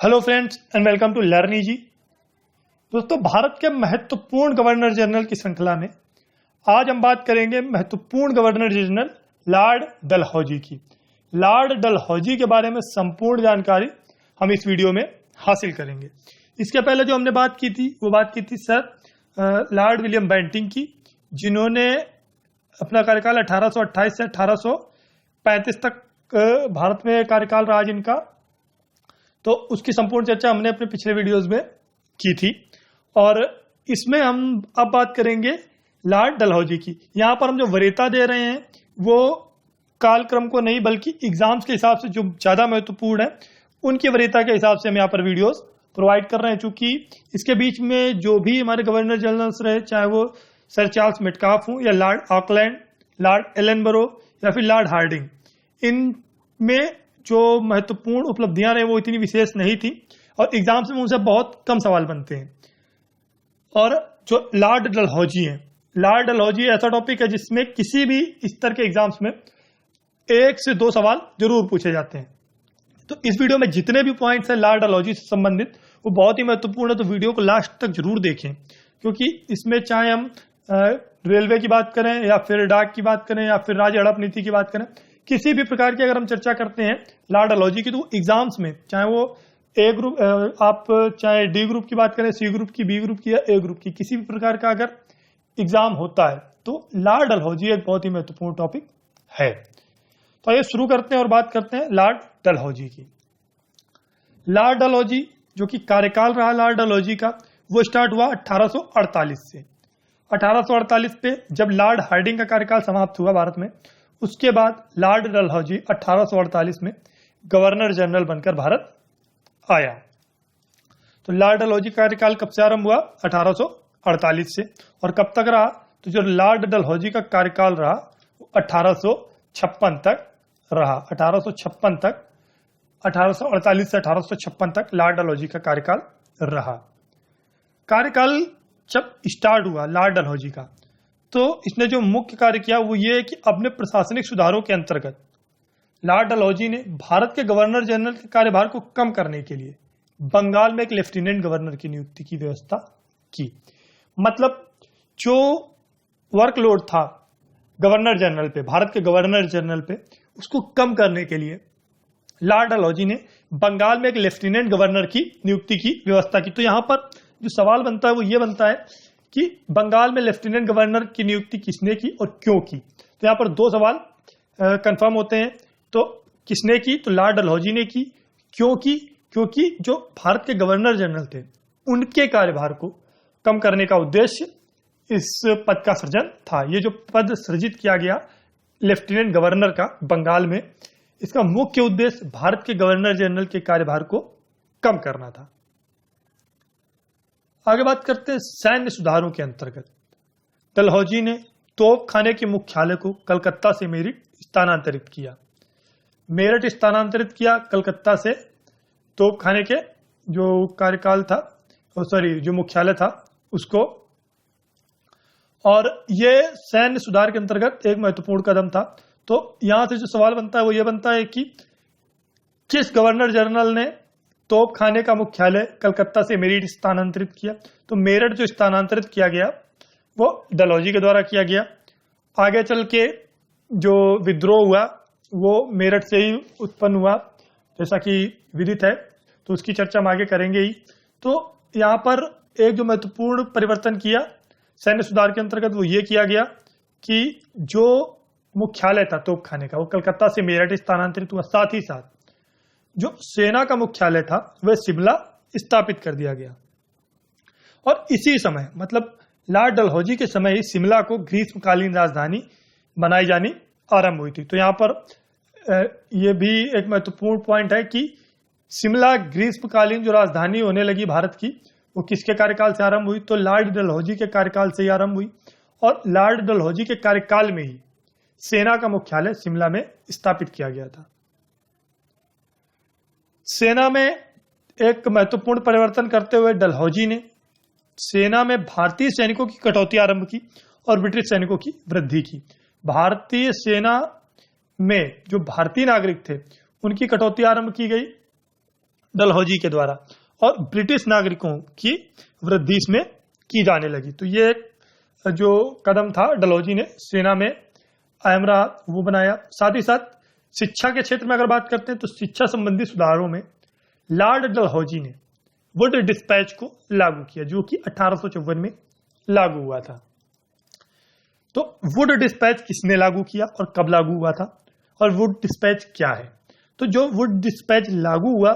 Hello friends and welcome to learn easy. दोस्तों, भारत के महत्वपूर्ण गवर्नर जनरल की श्रृंखला में आज हम बात करेंगे महत्वपूर्ण गवर्नर जनरल लॉर्ड डलहौजी की। लॉर्ड डलहौजी के बारे में संपूर्ण जानकारी हम इस वीडियो में हासिल करेंगे। इसके पहले जो हमने बात की थी वो बात की थी सर लॉर्ड विलियम बेंटिंक की, जिन्होंने अपना कार्यकाल 1828 से 1835 तक भारत में कार्यकाल रहा जिनका। तो उसकी संपूर्ण चर्चा हमने अपने पिछले वीडियोस में की थी और इसमें हम अब बात करेंगे लॉर्ड डलहौजी की। यहां पर हम जो वरीयता दे रहे हैं वो कालक्रम को नहीं बल्कि एग्जाम्स के हिसाब से जो ज्यादा महत्वपूर्ण है उनकी वरीयता के हिसाब से हम यहाँ पर वीडियोस प्रोवाइड कर रहे हैं। चूंकि इसके बीच में जो भी हमारे गवर्नर जनरल्स रहे, चाहे वो सर चार्ल्स मेटकाफ हों या लॉर्ड ऑकलैंड, लॉर्ड एलनबरो या फिर लॉर्ड हार्डिंग, इनमें जो महत्वपूर्ण उपलब्धियां रहे वो इतनी विशेष नहीं थी और एग्जाम्स में उनसे बहुत कम सवाल बनते हैं। और जो लॉर्ड डलहौजी हैं, लॉर्ड डलहौजी ऐसा टॉपिक है जिसमें किसी भी स्तर के एग्जाम्स में 1 से 2 सवाल जरूर पूछे जाते हैं। तो इस वीडियो में जितने भी पॉइंट्स हैं लॉर्ड डलहौजी से संबंधित वो बहुत ही महत्वपूर्ण है, तो वीडियो को लास्ट तक जरूर देखें, क्योंकि इसमें चाहे हम रेलवे की बात करें या फिर डाक की बात करें या फिर राज्य हड़प नीति की बात करें, किसी भी प्रकार की अगर हम चर्चा करते हैं लॉर्ड डलहौजी की, तो एग्जाम्स में चाहे वो ए ग्रुप, आप चाहे डी ग्रुप की बात करें, सी ग्रुप की, बी ग्रुप की या ए ग्रुप की, किसी भी प्रकार का अगर एग्जाम होता है तो लॉर्ड डलहौजी एक बहुत ही महत्वपूर्ण टॉपिक है। तो आइए शुरू करते हैं और बात करते हैं लॉर्ड डलहौजी की। लॉर्ड डलहौजी जो कि कार्यकाल रहा लॉर्ड डलहौजी का, वो स्टार्ट हुआ 1848 से। 1848 पे जब लॉर्ड हार्डिंग का कार्यकाल समाप्त हुआ भारत में, उसके बाद लॉर्ड डलहौजी 1848 में गवर्नर जनरल बनकर भारत आया। तो लॉर्ड डलहौजी का कार्यकाल कब से आरंभ हुआ? 1848 से। और कब तक रहा? तो जो लॉर्ड डलहौजी का कार्यकाल रहा वो 1856 तक रहा। 1856 तक, 1848 से 1856 तक लॉर्ड डलहौजी का कार्यकाल रहा। कार्यकाल जब स्टार्ट हुआ लॉर्ड डलहौजी का, तो इसने जो मुख्य कार्य किया वो ये है कि अपने प्रशासनिक सुधारों के अंतर्गत लॉर्ड डलहौजी ने भारत के गवर्नर जनरल के कार्यभार को कम करने के लिए बंगाल में एक लेफ्टिनेंट गवर्नर की नियुक्ति की व्यवस्था की। मतलब जो वर्कलोड था गवर्नर जनरल पे, भारत के गवर्नर जनरल पे, उसको कम करने के लिए लॉर्ड डलहौजी ने बंगाल में एक लेफ्टिनेंट गवर्नर की नियुक्ति की व्यवस्था की। तो यहां पर जो सवाल बनता है वो ये बनता है कि बंगाल में लेफ्टिनेंट गवर्नर की नियुक्ति किसने की और क्यों की। तो यहां पर 2 सवाल कंफर्म होते हैं। तो किसने की? तो लॉर्ड डलहौजी ने की। क्यों की? क्योंकि जो भारत के गवर्नर जनरल थे उनके कार्यभार को कम करने का उद्देश्य इस पद का सृजन था। ये जो पद सृजित किया गया लेफ्टिनेंट गवर्नर का बंगाल में, इसका मुख्य उद्देश्य भारत के गवर्नर जनरल के कार्यभार को कम करना था। आगे बात करते हैं सैन्य सुधारों के अंतर्गत डलहौजी ने तोप खाने के मुख्यालय को कलकत्ता से मेरठ स्थानांतरित किया। मेरठ स्थानांतरित किया कलकत्ता से तोप खाने के जो कार्यकाल था, जो मुख्यालय था उसको। और ये सैन्य सुधार के अंतर्गत एक महत्वपूर्ण कदम था। तो यहां से जो सवाल बनता है वो ये बनता है कि किस गवर्नर जनरल ने तोप खाने का मुख्यालय कलकत्ता से मेरठ स्थानांतरित किया? तो मेरठ जो स्थानांतरित किया गया वो डलहौजी के द्वारा किया गया। आगे चल के जो विद्रोह हुआ वो मेरठ से ही उत्पन्न हुआ, जैसा कि विदित है, तो उसकी चर्चा हम आगे करेंगे ही। तो यहां पर एक जो महत्वपूर्ण परिवर्तन किया सैन्य सुधार के अंतर्गत वो ये किया गया कि जो मुख्यालय था तोप खाने का वो कलकत्ता से मेरठ स्थानांतरित हुआ। साथ ही साथ जो सेना का मुख्यालय था वह शिमला स्थापित कर दिया गया। और इसी समय, मतलब लॉर्ड डलहौजी के समय ही शिमला को ग्रीष्मकालीन राजधानी बनाई जानी आरंभ हुई थी। तो यहां पर यह भी एक महत्वपूर्ण पॉइंट है कि शिमला ग्रीष्मकालीन जो राजधानी होने लगी भारत की, वो किसके कार्यकाल से आरंभ हुई? तो लॉर्ड डलहौजी के कार्यकाल से ही आरंभ हुई। और लॉर्ड डलहौजी के कार्यकाल में ही सेना का मुख्यालय शिमला में स्थापित किया गया था। सेना में एक महत्वपूर्ण परिवर्तन करते हुए डलहौजी ने सेना में भारतीय सैनिकों की कटौती आरंभ की और ब्रिटिश सैनिकों की वृद्धि की। भारतीय सेना में जो भारतीय नागरिक थे उनकी कटौती आरंभ की गई डलहौजी के द्वारा, और ब्रिटिश नागरिकों की वृद्धि इसमें की जाने लगी। तो ये एक जो कदम था डलहौजी ने सेना में अहम रहा, वो बनाया। साथ ही साथ शिक्षा के क्षेत्र में अगर बात करते हैं तो शिक्षा संबंधी सुधारों में लॉर्ड डलहौजी ने वुड डिस्पैच को लागू किया, जो कि 1854 में लागू हुआ था। तो वुड डिस्पैच किसने लागू किया और कब लागू हुआ था, और वुड डिस्पैच क्या है? तो जो वुड डिस्पैच लागू हुआ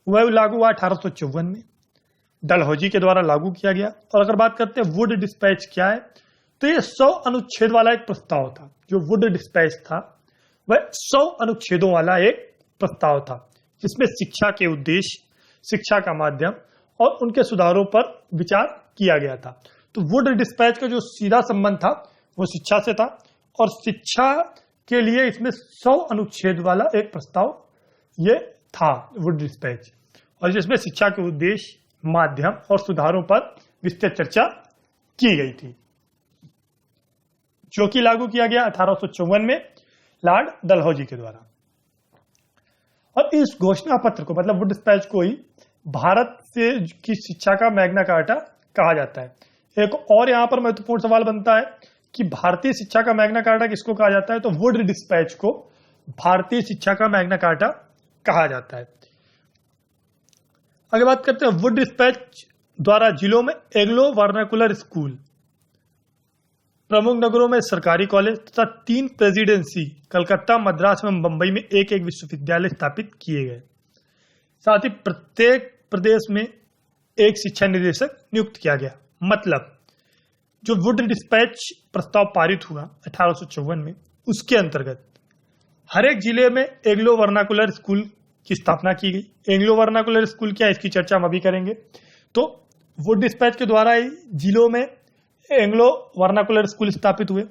वह लागू हुआ 1854 में, डलहौजी के द्वारा लागू किया गया। और अगर बात करते हैं वुड डिस्पैच क्या है, तो ये 100 अनुच्छेद वाला एक प्रस्ताव था। जो वुड डिस्पैच था वह 100 अनुच्छेदों वाला एक प्रस्ताव था, जिसमें शिक्षा के उद्देश्य, शिक्षा का माध्यम और उनके सुधारों पर विचार किया गया था। तो वुड डिस्पैच का जो सीधा संबंध था वो शिक्षा से था, और शिक्षा के लिए इसमें 100 अनुच्छेद वाला एक प्रस्ताव ये था वुड डिस्पैच, और जिसमें शिक्षा के उद्देश्य, माध्यम और सुधारों पर विस्तृत चर्चा की गई थी, जो कि लागू किया गया 1854 में लॉर्ड डलहौजी के द्वारा। और इस घोषणा पत्र को, मतलब वुड डिस्पैच को ही भारत से की शिक्षा का मैग्ना कार्टा कहा जाता है। एक और यहां पर महत्वपूर्ण सवाल बनता है कि भारतीय शिक्षा का मैग्ना कार्टा किसको कहा जाता है? तो वुड डिस्पैच को भारतीय शिक्षा का मैग्ना कार्टा कहा जाता है। आगे बात करते हैं, वुड डिस्पैच द्वारा जिलों में एंग्लो वर्नाकुलर स्कूल, प्रमुख नगरों में सरकारी कॉलेज तथा 3 प्रेसिडेंसी कलकत्ता, मद्रास एवं बंबई में एक एक विश्वविद्यालय स्थापित किए गए। साथ ही प्रत्येक प्रदेश में एक शिक्षा निदेशक नियुक्त किया गया। मतलब जो वुड डिस्पैच प्रस्ताव पारित हुआ 1854 में, उसके अंतर्गत हर एक जिले में एंग्लो वर्नाकुलर स्कूल की स्थापना की गई। एंग्लो वर्नाकुलर स्कूल क्या है, इसकी चर्चा हम अभी करेंगे। तो वुड डिस्पैच के द्वारा ही जिलों में एंग्लो वर्नाकुलर स्कूल स्थापित हुए,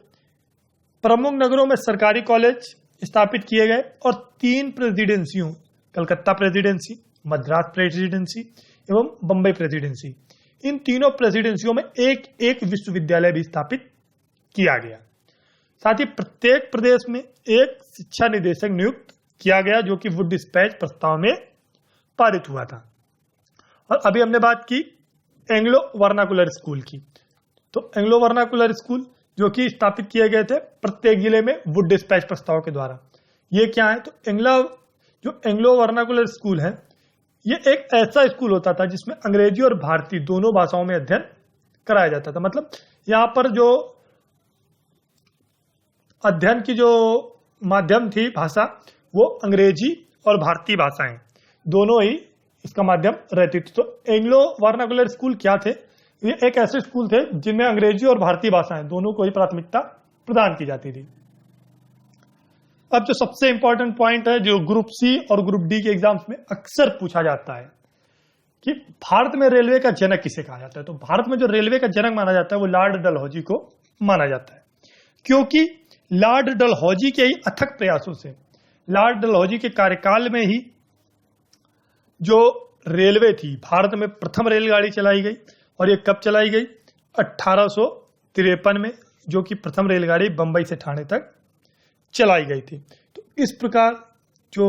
प्रमुख नगरों में सरकारी कॉलेज स्थापित किए गए, और 3 प्रेसिडेंसियों, कलकत्ता प्रेसिडेंसी, मद्रास प्रेसिडेंसी एवं बंबई प्रेसिडेंसी, इन तीनों प्रेसिडेंसियों में एक एक विश्वविद्यालय भी स्थापित किया गया। साथ ही प्रत्येक प्रदेश में एक शिक्षा निदेशक नियुक्त किया गया, जो कि वुड डिस्पैच प्रस्ताव में पारित हुआ था। और अभी हमने बात की एंग्लो वर्नाकुलर स्कूल की। तो एंग्लो वर्नाकुलर स्कूल जो कि स्थापित किए गए थे प्रत्येक जिले में वुड डिस्पैच प्रस्ताव के द्वारा। ये क्या है? तो एंग्लो वर्नाकुलर स्कूल है, ये एक ऐसा स्कूल होता था जिसमें अंग्रेजी और भारतीय दोनों भाषाओं में अध्ययन कराया जाता था। मतलब यहां पर जो अध्ययन की जो माध्यम थी भाषा, वो अंग्रेजी और भारतीय भाषाएं दोनों ही इसका माध्यम रहती थी। तो एंग्लो वर्नाकुलर स्कूल क्या थे? ये एक ऐसे स्कूल थे जिनमें अंग्रेजी और भारतीय भाषाएं दोनों को ही प्राथमिकता प्रदान की जाती थी। अब जो सबसे इंपॉर्टेंट पॉइंट है, जो ग्रुप सी और ग्रुप डी के एग्जाम्स में अक्सर पूछा जाता है कि भारत में रेलवे का जनक किसे कहा जाता है? तो भारत में जो रेलवे का जनक माना जाता है वो लॉर्ड डलहौजी को माना जाता है, क्योंकि लॉर्ड डलहौजी के ही अथक प्रयासों से, लॉर्ड डलहौजी के कार्यकाल में ही जो रेलवे थी, भारत में प्रथम रेलगाड़ी चलाई गई। और ये कब चलाई गई? 1853 में, जो कि प्रथम रेलगाड़ी बंबई से ठाणे तक चलाई गई थी। तो इस प्रकार जो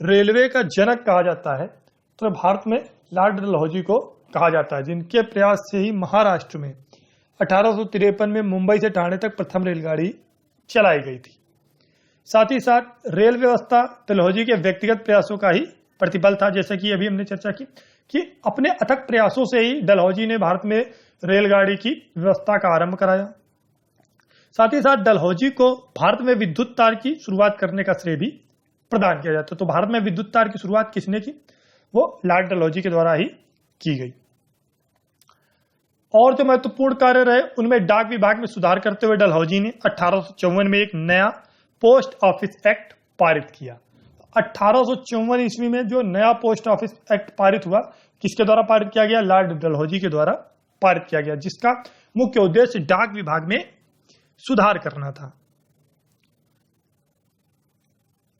रेलवे का जनक कहा जाता है, तो भारत में लॉर्ड डलहौजी को कहा जाता है, जिनके प्रयास से ही महाराष्ट्र में 1853 में मुंबई से ठाणे तक प्रथम रेलगाड़ी चलाई गई थी। साथ ही साथ रेल व्यवस्था डलहौजी के व्यक्तिगत प्रयासों का ही प्रतिफल था, जैसे कि अभी हमने चर्चा की कि अपने अथक प्रयासों से ही डलहौजी ने भारत में रेलगाड़ी की व्यवस्था का आरंभ कराया। साथ ही साथ डलहौजी को भारत में विद्युत तार की शुरुआत करने का श्रेय भी प्रदान किया जाता है। तो भारत में विद्युत तार की शुरुआत किसने की? वो लॉर्ड डलहौजी के द्वारा ही की गई। और जो महत्वपूर्ण कार्य रहे उनमें डाक विभाग में सुधार करते हुए डलहौजी ने 1854 में एक नया पोस्ट ऑफिस एक्ट पारित किया। 1854 ईस्वी में जो नया पोस्ट ऑफिस एक्ट पारित हुआ, किसके द्वारा पारित किया गया? लॉर्ड डलहौजी के द्वारा पारित किया गया, जिसका मुख्य उद्देश्य डाक विभाग में सुधार करना था।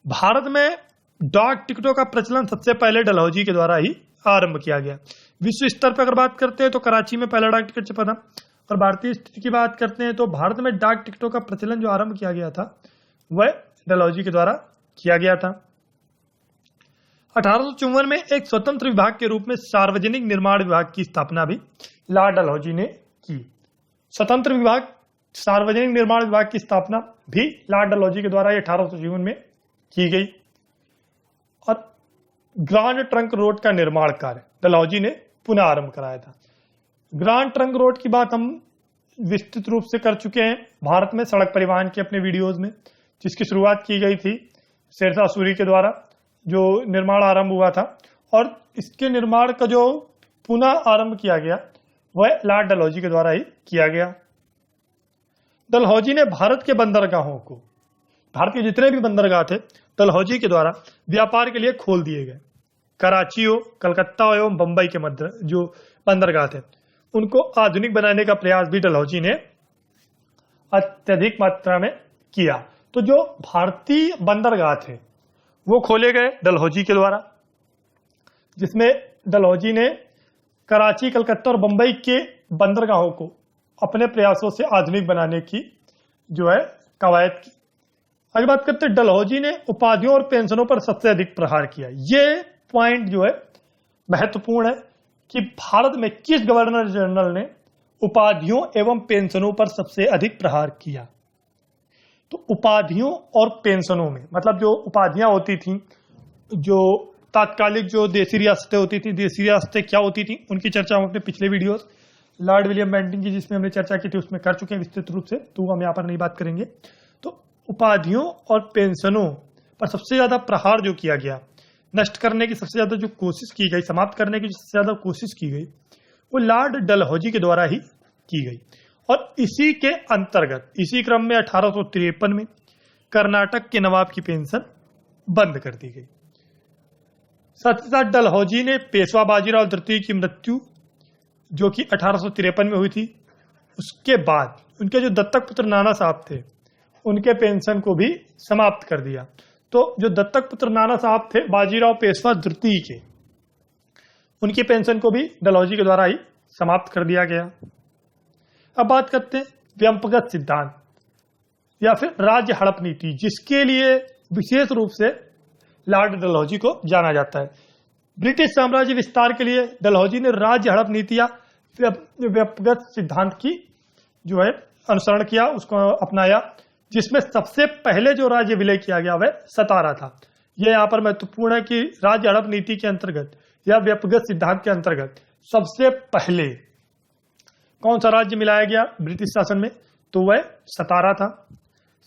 भारत में डाक टिकटों का प्रचलन सबसे पहले डलहौजी के द्वारा ही आरंभ किया गया। विश्व स्तर पर अगर बात करते हैं तो कराची में पहला डाक टिकट छपा था। और भारतीय स्थिति की बात करते हैं तो भारत में डाक टिकटों का प्रचलन जो आरंभ किया गया था वह डलहौजी के द्वारा किया गया था। 1854 में एक स्वतंत्र विभाग के रूप में सार्वजनिक निर्माण विभाग की स्थापना भी लॉर्ड डलहौजी ने की। स्वतंत्र विभाग, सार्वजनिक निर्माण विभाग की स्थापना भी लॉर्ड डलहौजी के द्वारा 1854 में की गई। और ग्रांड ट्रंक रोड का निर्माण कार्य डलहौजी ने पुनः आरंभ कराया था। ग्रांड ट्रंक रोड की बात हम विस्तृत रूप से कर चुके हैं भारत में सड़क परिवहन के अपने वीडियोज में, जिसकी शुरुआत की गई थी शेरशाह सूरी के द्वारा, जो निर्माण आरंभ हुआ था। और इसके निर्माण का जो पुनः आरंभ किया गया वह लॉर्ड डलहौजी के द्वारा ही किया गया। डलहौजी ने भारत के बंदरगाहों को, भारत के जितने भी बंदरगाह थे डलहौजी के द्वारा व्यापार के लिए खोल दिए गए। कराची हो, कलकत्ता एवं बंबई के मध्य जो बंदरगाह थे उनको आधुनिक बनाने का प्रयास भी डलहौजी ने अत्यधिक मात्रा में किया। तो जो भारतीय बंदरगाह थे वो खोले गए डलहौजी के द्वारा, जिसमें डलहौजी ने कराची, कलकत्ता और बंबई के बंदरगाहों को अपने प्रयासों से आधुनिक बनाने की जो है कवायद की। आगे बात करते हैं, डलहौजी ने उपाधियों और पेंशनों पर सबसे अधिक प्रहार किया। ये पॉइंट जो है महत्वपूर्ण है कि भारत में किस गवर्नर जनरल ने उपाधियों एवं पेंशनों पर सबसे अधिक प्रहार किया। तो उपाधियों और पेंशनों में मतलब जो उपाधियां होती थी, जो तात्कालिक जो देसी रियासतें होती थी, देसी रियासतें क्या होती थी उनकी चर्चा हम अपने पिछले वीडियोस लॉर्ड विलियम बेंटिंग की जिसमें हमने चर्चा की थी उसमें कर चुके हैं विस्तृत रूप से, तो हम यहाँ पर नहीं बात करेंगे। तो उपाधियों और पेंशनों पर सबसे ज्यादा प्रहार जो किया गया, नष्ट करने की सबसे ज्यादा जो कोशिश की गई, समाप्त करने की सबसे ज्यादा कोशिश की गई, वो लॉर्ड डलहौजी के द्वारा ही की गई। और इसी के अंतर्गत इसी क्रम में 1853 में कर्नाटक के नवाब की पेंशन बंद कर दी गई। साथ ही साथ डलहौजी ने पेशवा बाजीराव तृतीय की मृत्यु जो कि 1853 में हुई थी, उसके बाद उनके जो दत्तक पुत्र नाना साहब थे उनके पेंशन को भी समाप्त कर दिया। तो जो दत्तक पुत्र नाना साहब थे बाजीराव पेशवा तृतीय के, उनकी पेंशन को भी डलहौजी के द्वारा ही समाप्त कर दिया गया। अब बात करते हैं व्यंपगत सिद्धांत या फिर राज्य हड़प नीति, जिसके लिए विशेष रूप से लॉर्ड डलहौजी को जाना जाता है। ब्रिटिश साम्राज्य विस्तार के लिए डलहौजी ने राज्य हड़प नीति या व्यंपगत सिद्धांत की जो है अनुसरण किया, उसको अपनाया, जिसमें सबसे पहले जो राज्य विलय किया गया वह सतारा था। यह यहाँ पर महत्वपूर्ण है कि राज्य हड़प नीति के अंतर्गत या व्यंपगत सिद्धांत के अंतर्गत सबसे पहले कौन सा राज्य मिलाया गया ब्रिटिश शासन में, तो वह सतारा था।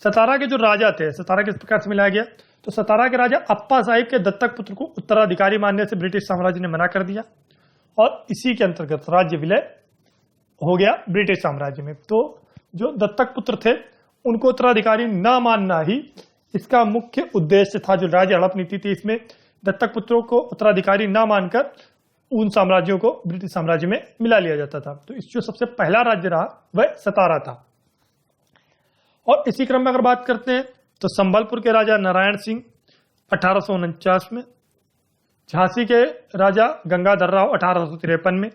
सतारा के जो राजा थे, सतारा किस प्रकार से मिलाया गया, तो सतारा के राजा अप्पा साहिब के दत्तक पुत्र को उत्तराधिकारी मानने से ब्रिटिश साम्राज्य ने मना कर दिया और इसी के अंतर्गत राज्य विलय हो गया ब्रिटिश साम्राज्य में। तो जो दत्तक पुत्र थे उनको उत्तराधिकारी न मानना ही इसका मुख्य उद्देश्य था। जो राज्य हड़प नीति थी इसमें दत्तक पुत्रों को उत्तराधिकारी न मानकर उन साम्राज्यों को ब्रिटिश साम्राज्य में मिला लिया जाता था। तो इस जो सबसे पहला राज्य रहा वह सतारा था। और इसी क्रम में अगर बात करते हैं तो संबलपुर के राजा नारायण सिंह 1849 में, झांसी के राजा गंगाधर राव 1853 में,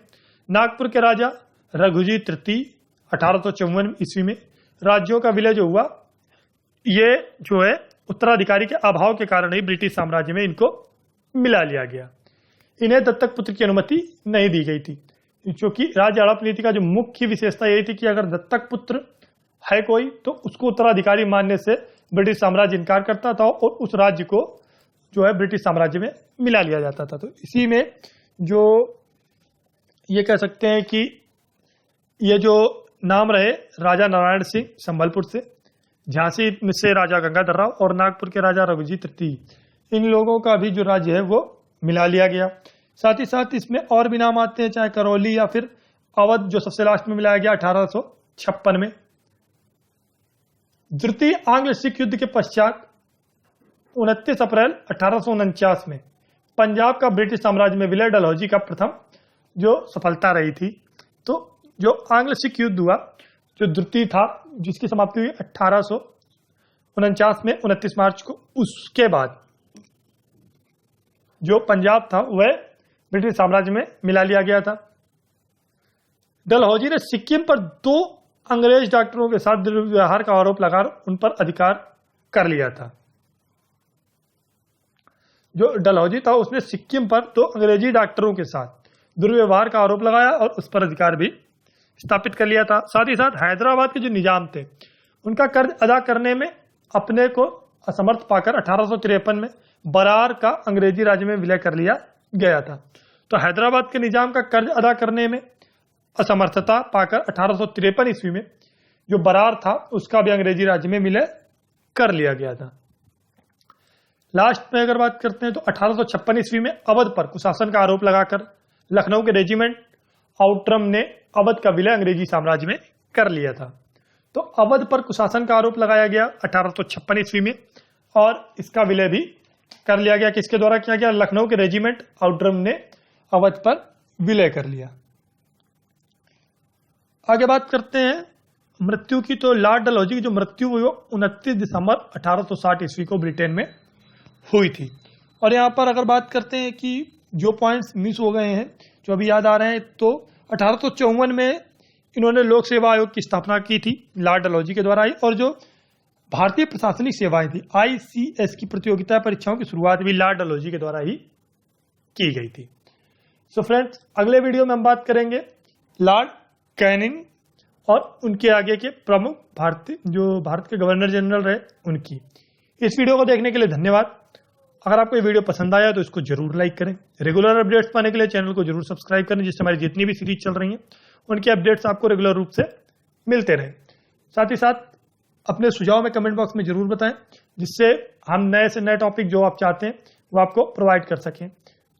नागपुर के राजा रघुजी तृतीय 1854 ईस्वी में राज्यों का विलय जो हुआ, ये जो है उत्तराधिकारी के अभाव के कारण ही ब्रिटिश साम्राज्य में इनको मिला लिया गया। इन्हें दत्तक पुत्र की अनुमति नहीं दी गई थी, क्योंकि राज्य हड़प नीति का जो मुख्य विशेषता यही थी कि अगर दत्तक पुत्र है कोई तो उसको उत्तराधिकारी मानने से ब्रिटिश साम्राज्य इनकार करता था और उस राज्य को जो है ब्रिटिश साम्राज्य में मिला लिया जाता था। तो इसी में जो ये कह सकते हैं कि ये जो नाम रहे राजा नारायण सिंह संबलपुर से, झांसी से राजा गंगाधर राव और नागपुर के राजा रघुजी तृतीय, इन लोगों का भी जो राज्य है वो मिला लिया गया। साथ ही साथ इसमें और भी नाम आते हैं, चाहे करौली या फिर अवध जो सबसे लास्ट में मिलाया गया 1856 में। द्वितीय आंग्ल सिख युद्ध के पश्चात 29 अप्रैल 1849 में पंजाब का ब्रिटिश साम्राज्य में विलय डलहौजी का प्रथम जो सफलता रही थी। तो जो आंग्ल सिख युद्ध हुआ जो द्वितीय था, जिसकी समाप्ति हुई 1849 में 29 मार्च को, उसके बाद जो पंजाब था वह ब्रिटिश साम्राज्य में मिला लिया गया था। डलहौजी ने सिक्किम पर 2 अंग्रेज डॉक्टरों के साथ दुर्व्यवहार का आरोप लगाकर उन पर अधिकार कर लिया था। जो डलहौजी था उसने सिक्किम पर 2 अंग्रेजी डॉक्टरों के साथ दुर्व्यवहार का आरोप लगाया और उस पर अधिकार भी स्थापित कर लिया था। साथ ही साथ हैदराबाद के जो निजाम थे उनका कर्ज अदा करने में अपने को असमर्थ पाकर 1853 में बरार का अंग्रेजी राज्य में विलय कर लिया गया था। तो हैदराबाद के निजाम का कर्ज अदा करने में असमर्थता पाकर 1853 ईस्वी में जो बरार था उसका भी अंग्रेजी राज्य में विलय कर लिया गया था। लास्ट में अगर बात करते हैं तो 1856 ईस्वी में अवध पर कुशासन का आरोप लगाकर लखनऊ के रेजिमेंट आउटरम ने अवध का विलय अंग्रेजी साम्राज्य में कर लिया था। तो अवध पर कुशासन का आरोप लगाया गया 1856 ईस्वी में और इसका विलय भी कर लिया गया। किसके द्वारा किया गया? लखनऊ के रेजिमेंट आउटरम ने अवध पर विलय कर लिया। आगे बात करते हैं मृत्यु की। तो लॉर्ड डलहौजी की जो मृत्यु हुई वो 29 दिसंबर 1860 ईस्वी को ब्रिटेन में हुई थी। और यहाँ पर अगर बात करते हैं कि जो पॉइंट्स मिस हो गए हैं जो अभी याद आ रहे हैं, तो 1854 में इन्होंने लोक सेवा आयोग की स्थापना की थी लॉर्ड डलहौजी के द्वारा ही। और जो भारतीय प्रशासनिक सेवाएं थी ICS की प्रतियोगिता परीक्षाओं की शुरुआत भी लॉर्ड डलहौजी के द्वारा ही की गई थी। सो फ्रेंड्स, अगले वीडियो में हम बात करेंगे लॉर्ड कैनिंग और उनके आगे के प्रमुख भारत के गवर्नर जनरल रहे उनकी। इस वीडियो को देखने के लिए धन्यवाद। अगर आपको ये वीडियो पसंद आया तो इसको जरूर लाइक करें। रेगुलर अपडेट्स पाने के लिए चैनल को जरूर सब्सक्राइब करें, जिससे हमारी जितनी भी सीरीज चल रही हैं उनके अपडेट्स आपको रेगुलर रूप से मिलते रहे। साथ ही साथ अपने सुझाव में कमेंट बॉक्स में जरूर बताएं, जिससे हम नए से नए टॉपिक जो आप चाहते हैं वो आपको प्रोवाइड कर सकें।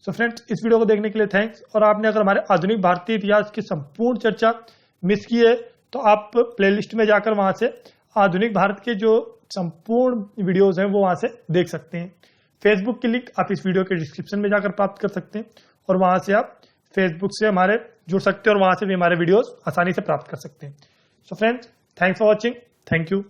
सो फ्रेंड्स, इस वीडियो को देखने के लिए थैंक्स। और आपने अगर हमारे आधुनिक भारतीय इतिहास की संपूर्ण चर्चा मिस की है तो आप प्लेलिस्ट में जाकर वहां से आधुनिक भारत के जो संपूर्ण वीडियोस हैं वो वहां से देख सकते हैं। फेसबुक की लिंक आप इस वीडियो के डिस्क्रिप्शन में जाकर प्राप्त कर सकते हैं और वहां से आप फेसबुक से हमारे जुड़ सकते हैं और वहां से भी हमारे वीडियोस आसानी से प्राप्त कर सकते हैं। So friends, thanks for watching. Thank you.